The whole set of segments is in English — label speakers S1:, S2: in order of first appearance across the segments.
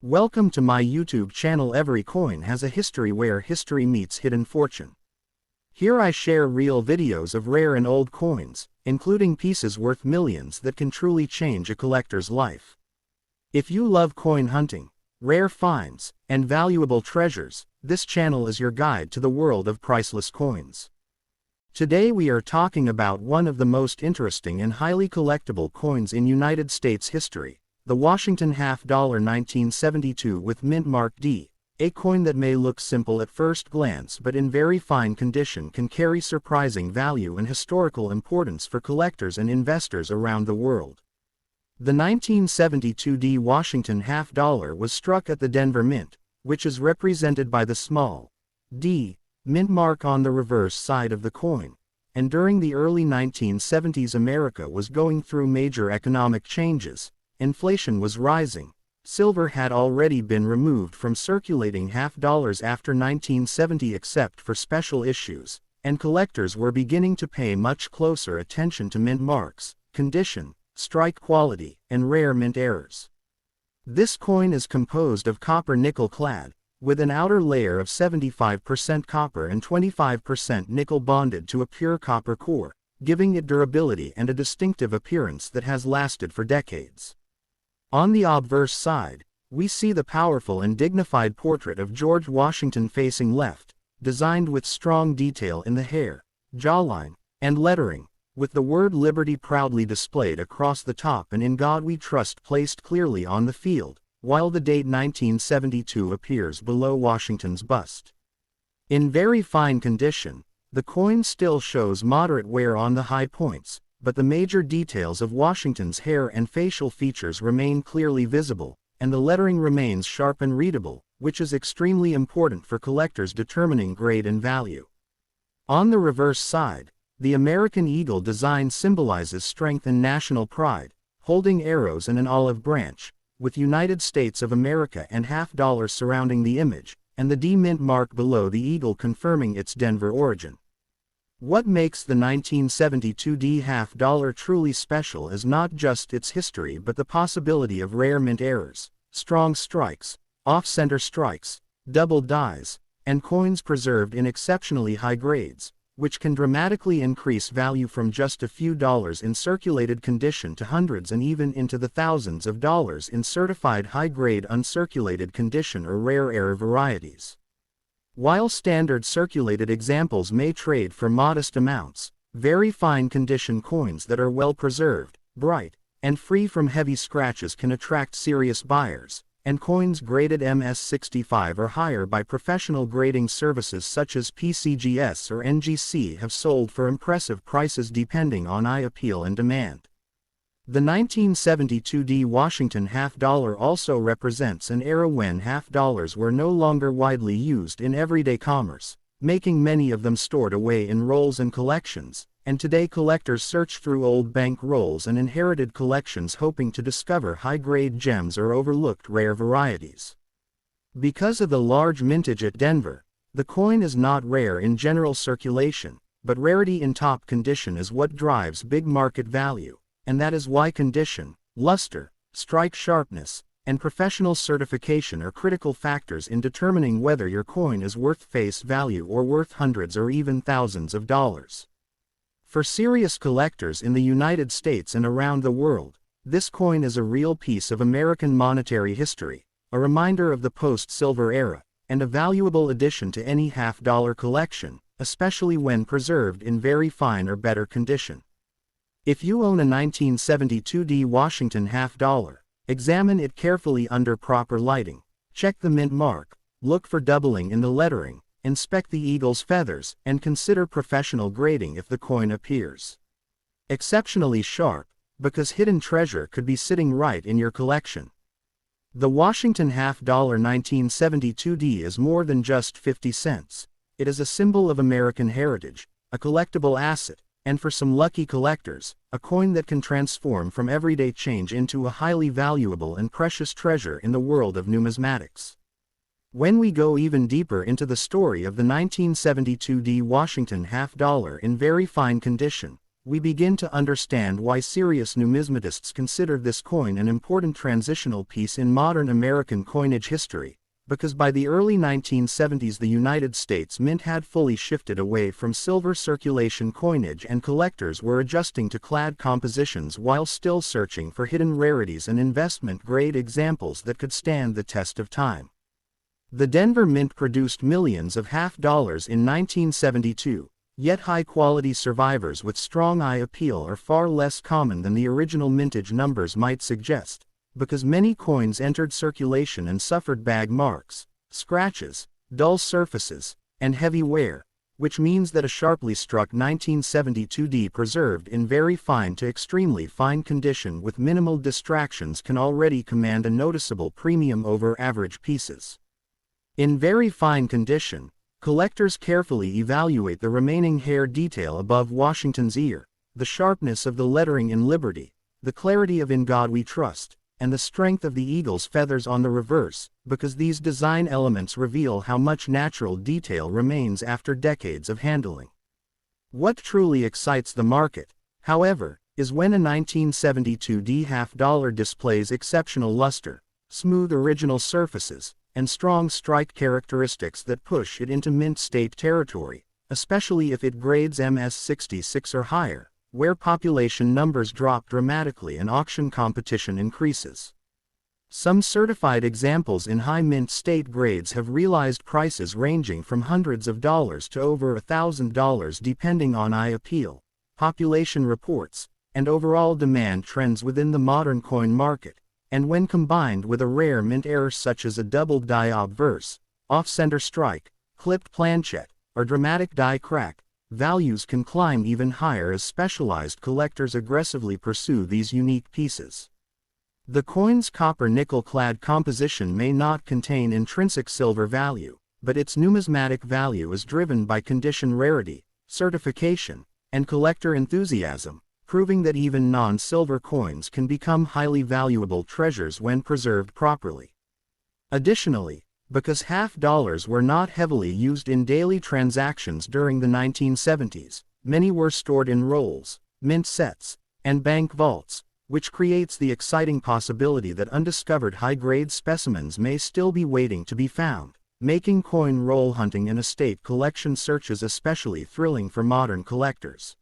S1: Welcome to my YouTube channel. Every coin has a history where history meets hidden fortune. Here I share real videos of rare and old coins, including pieces worth millions that can truly change a collector's life. If you love coin hunting, rare finds, and valuable treasures, this channel is your guide to the world of priceless coins. Today we are talking about one of the most interesting and highly collectible coins in United States history, the Washington half-dollar 1972 with mint mark D, a coin that may look simple at first glance but in very fine condition can carry surprising value and historical importance for collectors and investors around the world. The 1972 D Washington half-dollar was struck at the Denver Mint, which is represented by the small d mint mark on the reverse side of the coin, and during the early 1970s America was going through major economic changes. Inflation was rising, silver had already been removed from circulating half-dollars after 1970 except for special issues, and collectors were beginning to pay much closer attention to mint marks, condition, strike quality, and rare mint errors. This coin is composed of copper-nickel clad, with an outer layer of 75% copper and 25% nickel bonded to a pure copper core, giving it durability and a distinctive appearance that has lasted for decades. On the obverse side, we see the powerful and dignified portrait of George Washington facing left, designed with strong detail in the hair, jawline, and lettering, with the word Liberty proudly displayed across the top and In God We Trust placed clearly on the field, while the date 1972 appears below Washington's bust. In very fine condition, the coin still shows moderate wear on the high points, but the major details of Washington's hair and facial features remain clearly visible, and the lettering remains sharp and readable, which is extremely important for collectors determining grade and value. On the reverse side, the American eagle design symbolizes strength and national pride, holding arrows and an olive branch, with United States of America and half-dollar surrounding the image, and the D mint mark below the eagle confirming its Denver origin. What makes the 1972 D half-dollar truly special is not just its history but the possibility of rare mint errors, strong strikes, off-center strikes, double dies, and coins preserved in exceptionally high grades, which can dramatically increase value from just a few dollars in circulated condition to hundreds and even into the thousands of dollars in certified high-grade uncirculated condition or rare error varieties. While standard circulated examples may trade for modest amounts, very fine condition coins that are well preserved, bright, and free from heavy scratches can attract serious buyers, and coins graded MS65 or higher by professional grading services such as PCGS or NGC have sold for impressive prices depending on eye appeal and demand. The 1972 D Washington half-dollar also represents an era when half-dollars were no longer widely used in everyday commerce, making many of them stored away in rolls and collections, and today collectors search through old bank rolls and inherited collections hoping to discover high-grade gems or overlooked rare varieties. Because of the large mintage at Denver, the coin is not rare in general circulation, but rarity in top condition is what drives big market value. And that is why condition, luster, strike sharpness, and professional certification are critical factors in determining whether your coin is worth face value or worth hundreds or even thousands of dollars. For serious collectors in the United States and around the world, this coin is a real piece of American monetary history, a reminder of the post-silver era, and a valuable addition to any half-dollar collection, especially when preserved in very fine or better condition. If you own a 1972 D Washington half-dollar, examine it carefully under proper lighting, check the mint mark, look for doubling in the lettering, inspect the eagle's feathers, and consider professional grading if the coin appears exceptionally sharp, because hidden treasure could be sitting right in your collection. The Washington half-dollar 1972 D is more than just 50 cents. It is a symbol of American heritage, a collectible asset, and for some lucky collectors, a coin that can transform from everyday change into a highly valuable and precious treasure in the world of numismatics. When we go even deeper into the story of the 1972 D Washington half-dollar in very fine condition, we begin to understand why serious numismatists consider this coin an important transitional piece in modern American coinage history, because by the early 1970s the United States Mint had fully shifted away from silver circulation coinage and collectors were adjusting to clad compositions while still searching for hidden rarities and investment-grade examples that could stand the test of time. The Denver Mint produced millions of half dollars in 1972, yet high-quality survivors with strong eye appeal are far less common than the original mintage numbers might suggest, because many coins entered circulation and suffered bag marks, scratches, dull surfaces, and heavy wear, which means that a sharply struck 1972D preserved in very fine to extremely fine condition with minimal distractions can already command a noticeable premium over average pieces. In very fine condition, collectors carefully evaluate the remaining hair detail above Washington's ear, the sharpness of the lettering in Liberty, the clarity of In God We Trust, and the strength of the eagle's feathers on the reverse, because these design elements reveal how much natural detail remains after decades of handling. What truly excites the market, however, is when a 1972D half-dollar displays exceptional luster, smooth original surfaces, and strong strike characteristics that push it into mint state territory, especially if it grades MS66 or higher, where population numbers drop dramatically and auction competition increases. Some certified examples in high mint state grades have realized prices ranging from hundreds of dollars to over $1,000 depending on eye appeal, population reports, and overall demand trends within the modern coin market, and when combined with a rare mint error such as a doubled die obverse, off-center strike, clipped planchet, or dramatic die crack, values can climb even higher as specialized collectors aggressively pursue these unique pieces. The coin's copper-nickel clad composition may not contain intrinsic silver value, but its numismatic value is driven by condition rarity, certification, and collector enthusiasm, proving that even non-silver coins can become highly valuable treasures when preserved properly. Additionally, because half dollars were not heavily used in daily transactions during the 1970s, many were stored in rolls, mint sets, and bank vaults, which creates the exciting possibility that undiscovered high-grade specimens may still be waiting to be found, making coin roll hunting and estate collection searches especially thrilling for modern collectors.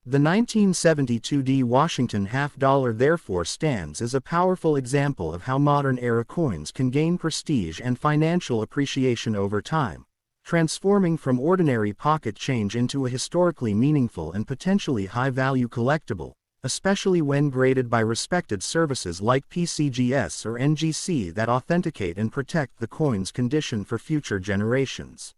S1: The 1972D Washington half-dollar therefore stands as a powerful example of how modern-era coins can gain prestige and financial appreciation over time, transforming from ordinary pocket change into a historically meaningful and potentially high-value collectible, especially when graded by respected services like PCGS or NGC that authenticate and protect the coin's condition for future generations.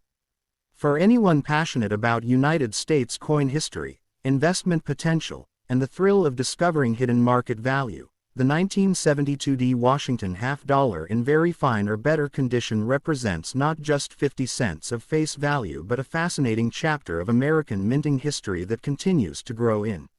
S1: For anyone passionate about United States coin history, investment potential, and the thrill of discovering hidden market value, the 1972D Washington half-dollar in very fine or better condition represents not just 50 cents of face value but a fascinating chapter of American minting history that continues to grow in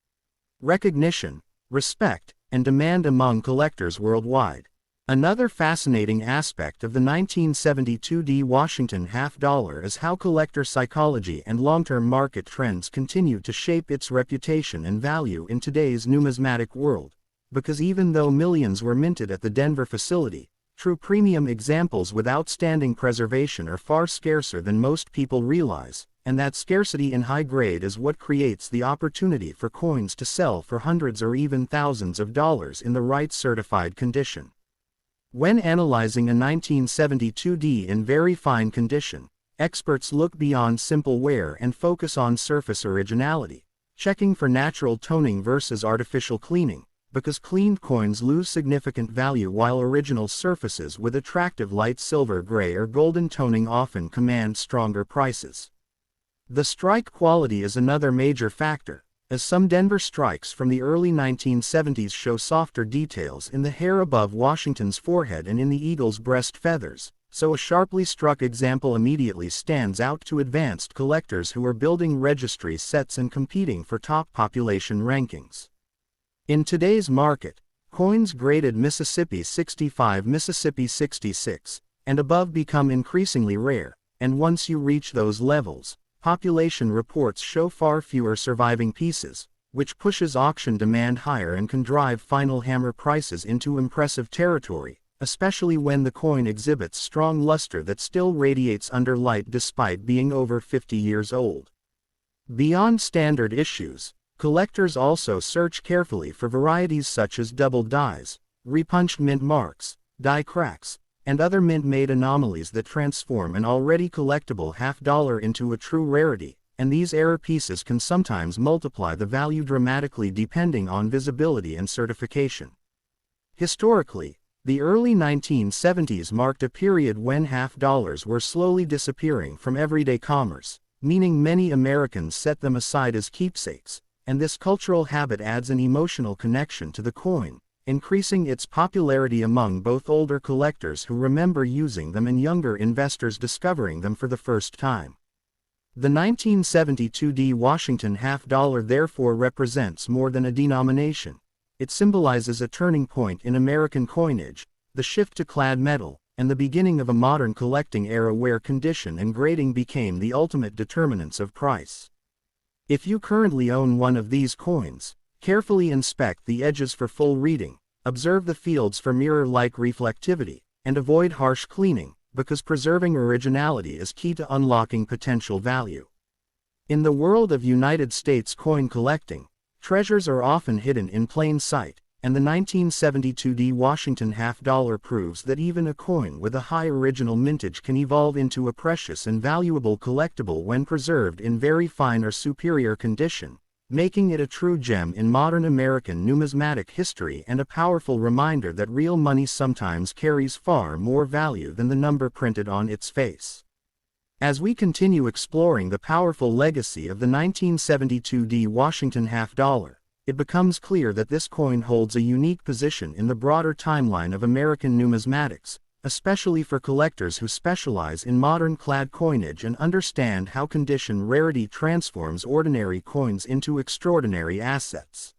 S1: recognition, respect, and demand among collectors worldwide. Another fascinating aspect of the 1972D Washington half-dollar is how collector psychology and long-term market trends continue to shape its reputation and value in today's numismatic world, because even though millions were minted at the Denver facility, true premium examples with outstanding preservation are far scarcer than most people realize, and that scarcity in high grade is what creates the opportunity for coins to sell for hundreds or even thousands of dollars in the right certified condition. When analyzing a 1972D in very fine condition, experts look beyond simple wear and focus on surface originality, checking for natural toning versus artificial cleaning, because cleaned coins lose significant value while original surfaces with attractive light silver gray or golden toning often command stronger prices. The strike quality is another major factor, as some Denver strikes from the early 1970s show softer details in the hair above Washington's forehead and in the eagle's breast feathers, so a sharply struck example immediately stands out to advanced collectors who are building registry sets and competing for top population rankings. In today's market, coins graded Mississippi 65, Mississippi 66, and above become increasingly rare, and once you reach those levels, population reports show far fewer surviving pieces, which pushes auction demand higher and can drive final hammer prices into impressive territory, especially when the coin exhibits strong luster that still radiates under light despite being over 50 years old. Beyond standard issues, collectors also search carefully for varieties such as double dyes, repunched mint marks, die cracks, and other mint-made anomalies that transform an already collectible $half into a true rarity, and these error pieces can sometimes multiply the value dramatically depending on visibility and certification. Historically, the early 1970s marked a period when $half were slowly disappearing from everyday commerce, meaning many Americans set them aside as keepsakes, and this cultural habit adds an emotional connection to the coin, increasing its popularity among both older collectors who remember using them and younger investors discovering them for the first time. The 1972 Washington $half therefore represents more than a denomination. It symbolizes a turning point in American coinage, the shift to clad metal, and the beginning of a modern collecting era where condition and grading became the ultimate determinants of price. If you currently own one of these coins, carefully inspect the edges for full reading, observe the fields for mirror-like reflectivity, and avoid harsh cleaning, because preserving originality is key to unlocking potential value. In the world of United States coin collecting, treasures are often hidden in plain sight, and the 1972 Washington $half proves that even a coin with a high original mintage can evolve into a precious and valuable collectible when preserved in very fine or superior condition, making it a true gem in modern American numismatic history and a powerful reminder that real money sometimes carries far more value than the number printed on its face. As we continue exploring the powerful legacy of the 1972 Washington $half, it becomes clear that this coin holds a unique position in the broader timeline of American numismatics, especially for collectors who specialize in modern clad coinage and understand how condition rarity transforms ordinary coins into extraordinary assets.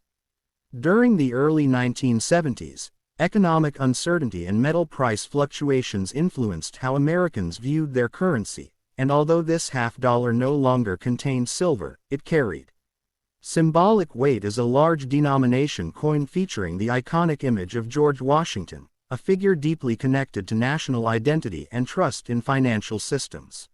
S1: During the early 1970s, economic uncertainty and metal price fluctuations influenced how Americans viewed their currency, and although this $half no longer contained silver, it carried symbolic weight as a large denomination coin featuring the iconic image of George Washington, a figure deeply connected to national identity and trust in financial systems.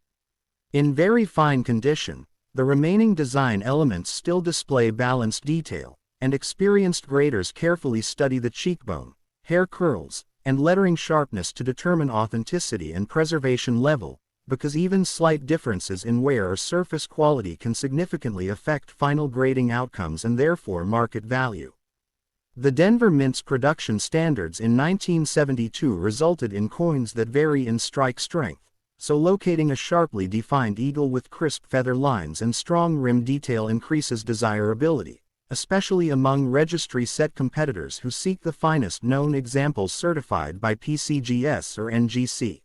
S1: In very fine condition, the remaining design elements still display balanced detail, and experienced graders carefully study the cheekbone, hair curls, and lettering sharpness to determine authenticity and preservation level, because even slight differences in wear or surface quality can significantly affect final grading outcomes and therefore market value. The Denver Mint's production standards in 1972 resulted in coins that vary in strike strength, so locating a sharply defined eagle with crisp feather lines and strong rim detail increases desirability, especially among registry set competitors who seek the finest known examples certified by PCGS or NGC.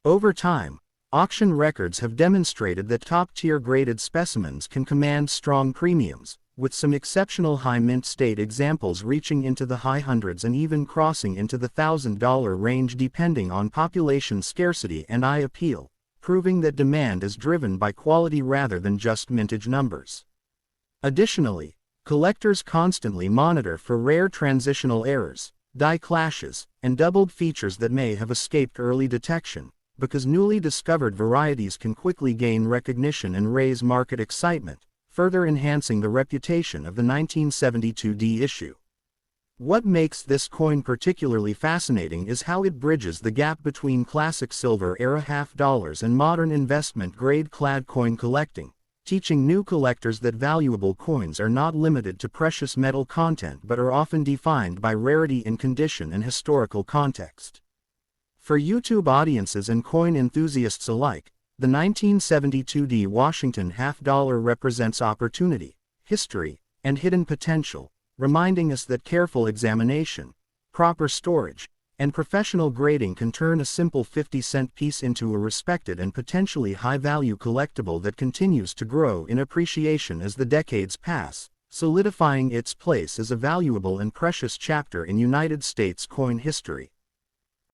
S1: Over time, auction records have demonstrated that top-tier graded specimens can command strong premiums, with some exceptional high mint state examples reaching into the high hundreds and even crossing into the $1,000 range depending on population scarcity and eye appeal, proving that demand is driven by quality rather than just mintage numbers. Additionally, collectors constantly monitor for rare transitional errors, die clashes, and doubled features that may have escaped early detection, because newly discovered varieties can quickly gain recognition and raise market excitement, further enhancing the reputation of the 1972 issue. What makes this coin particularly fascinating is how it bridges the gap between classic silver-era $half and modern investment-grade clad coin collecting, teaching new collectors that valuable coins are not limited to precious metal content but are often defined by rarity in condition and historical context. For YouTube audiences and coin enthusiasts alike, the 1972 Washington $half represents opportunity, history, and hidden potential, reminding us that careful examination, proper storage, and professional grading can turn a simple 50-cent piece into a respected and potentially high-value collectible that continues to grow in appreciation as the decades pass, solidifying its place as a valuable and precious chapter in United States coin history.